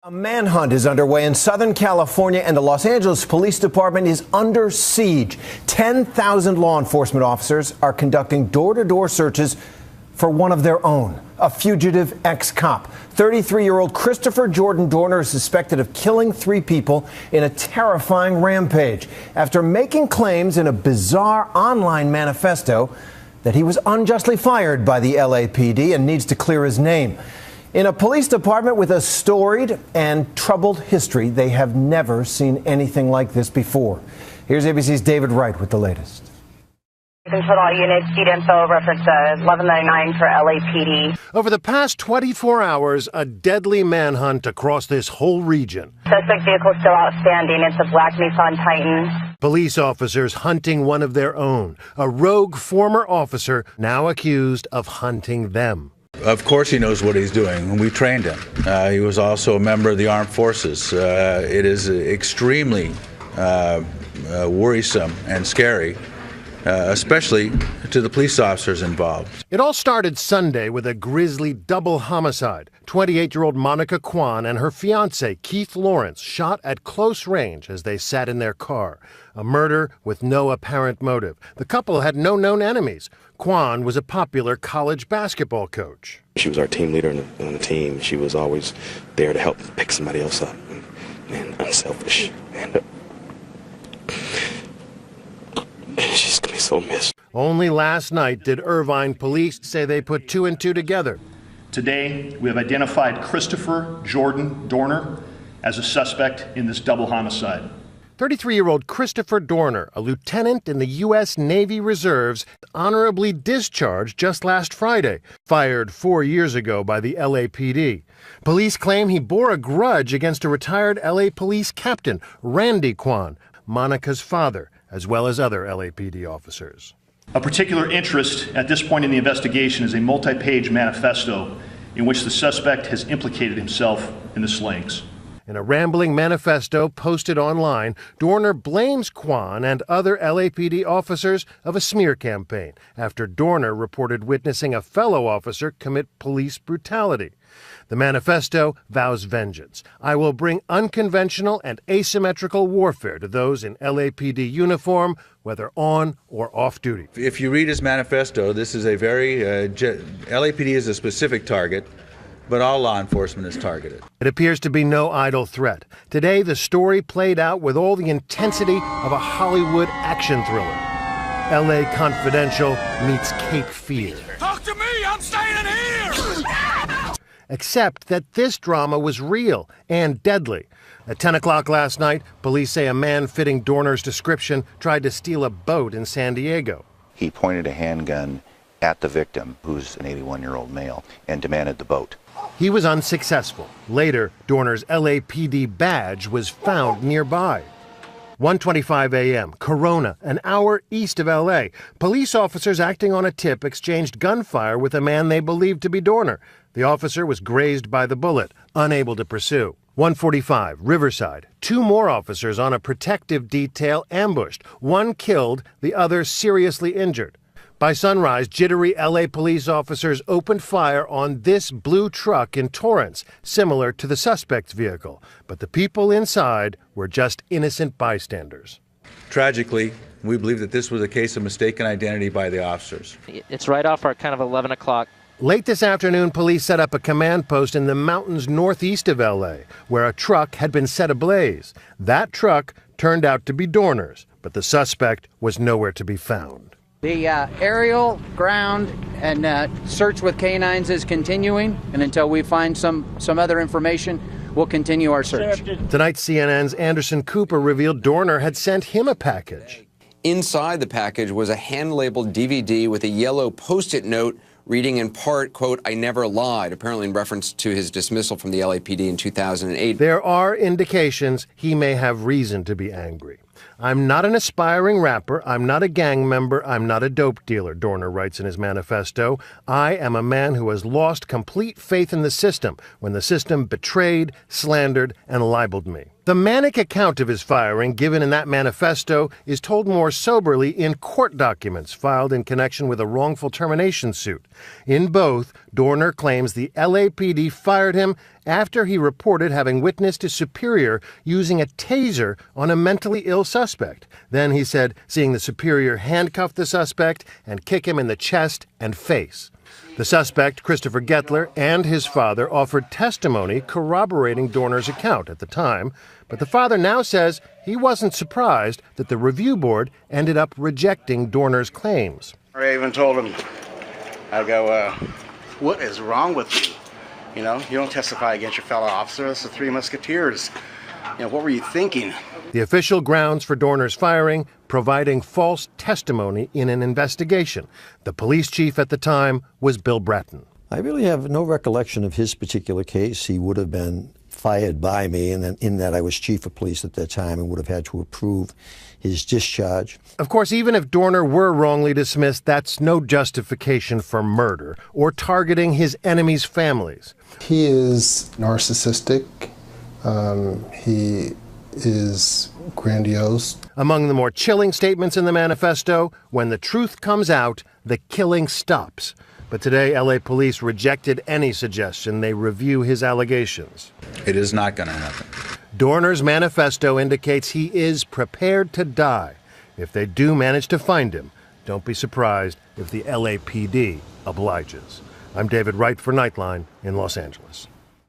A manhunt is underway in Southern California, and the Los Angeles Police Department is under siege. 10,000 law enforcement officers are conducting door-to-door searches for one of their own, a fugitive ex-cop. 33-year-old Christopher Jordan Dorner is suspected of killing 3 people in a terrifying rampage after making claims in a bizarre online manifesto that he was unjustly fired by the LAPD and needs to clear his name. In a police department with a storied and troubled history, they have never seen anything like this before. Here's ABC's David Wright with the latest. Control all units, seat info, reference 1199 for LAPD. Over the past 24 hours, a deadly manhunt across this whole region. Suspect vehicle still outstanding. It's a black Nissan Titan. Police officers hunting one of their own, a rogue former officer now accused of hunting them. Of course he knows what he's doing. We trained him. He was also a member of the armed forces. It is extremely worrisome and scary, especially to the police officers involved. It all started Sunday with a grisly double homicide. 28-year-old Monica Kwan and her fiancé, Keith Lawrence, shot at close range as they sat in their car. A murder with no apparent motive. The couple had no known enemies. Kwan was a popular college basketball coach. She was our team leader on the team. She was always there to help pick somebody else up and unselfish. And she's going to be so missed. Only last night did Irvine police say they put 2 and 2 together. Today, we have identified Christopher Jordan Dorner as a suspect in this double homicide. 33-year-old Christopher Dorner, a lieutenant in the U.S. Navy Reserves, honorably discharged just last Friday, fired 4 years ago by the LAPD. Police claim he bore a grudge against a retired LA police captain, Randy Kwan, Monica's father, as well as other LAPD officers. A particular interest at this point in the investigation is a multi-page manifesto in which the suspect has implicated himself in the slayings. In a rambling manifesto posted online, Dorner blames Kwan and other LAPD officers of a smear campaign after Dorner reported witnessing a fellow officer commit police brutality. The manifesto vows vengeance. I will bring unconventional and asymmetrical warfare to those in LAPD uniform, whether on or off duty. If you read his manifesto, this is a very, LAPD is a specific target, but all law enforcement is targeted. It appears to be no idle threat. Today, the story played out with all the intensity of a Hollywood action thriller. LA Confidential meets Cape Fear. Talk to me, I'm staying in here! Except that this drama was real and deadly. At 10 o'clock last night, police say a man fitting Dorner's description tried to steal a boat in San Diego. He pointed a handgun at the victim, who's an 81-year-old male, and demanded the boat. He was unsuccessful. Later, Dorner's LAPD badge was found nearby. 1:25 a.m., Corona, an hour east of L.A. Police officers acting on a tip exchanged gunfire with a man they believed to be Dorner. The officer was grazed by the bullet, unable to pursue. 1:45, Riverside. 2 more officers on a protective detail ambushed. 1 killed, the other seriously injured. By sunrise, jittery LA police officers opened fire on this blue truck in Torrance, similar to the suspect's vehicle. But the people inside were just innocent bystanders. Tragically, we believe that this was a case of mistaken identity by the officers. It's right off our kind of 11 o'clock. Late this afternoon, police set up a command post in the mountains northeast of LA, where a truck had been set ablaze. That truck turned out to be Dorner's, but the suspect was nowhere to be found. The aerial, ground, and search with canines is continuing, and until we find some other information, we'll continue our search. Tonight, CNN's Anderson Cooper revealed Dorner had sent him a package. Inside the package was a hand-labeled DVD with a yellow Post-it note reading in part, quote, "I never lied," apparently in reference to his dismissal from the LAPD in 2008. There are indications he may have reason to be angry. I'm not an aspiring rapper, I'm not a gang member, I'm not a dope dealer, Dorner writes in his manifesto. I am a man who has lost complete faith in the system when the system betrayed, slandered, and libeled me. The manic account of his firing given in that manifesto is told more soberly in court documents filed in connection with a wrongful termination suit. In both, Dorner claims the LAPD fired him after he reported having witnessed his superior using a taser on a mentally ill suspect. Then he said seeing the superior handcuff the suspect and kick him in the chest and face. The suspect, Christopher Gettler, and his father offered testimony corroborating Dorner's account at the time, but the father now says he wasn't surprised that the review board ended up rejecting Dorner's claims. I even told him, I go, what is wrong with you? You know, you don't testify against your fellow officer. That's the Three Musketeers. You know, what were you thinking? The official grounds for Dorner's firing, providing false testimony in an investigation. The police chief at the time was Bill Bratton. I really have no recollection of his particular case. He would have been fired by me, and in that I was chief of police at that time and would have had to approve his discharge. Of course, even if Dorner were wrongly dismissed, that's no justification for murder or targeting his enemies' families. He is narcissistic. He is grandiose. Among the more chilling statements in the manifesto, when the truth comes out, the killing stops. But today, LA police rejected any suggestion they review his allegations. It is not going to happen. Dorner's manifesto indicates he is prepared to die. If they do manage to find him, don't be surprised if the LAPD obliges. I'm David Wright for Nightline in Los Angeles.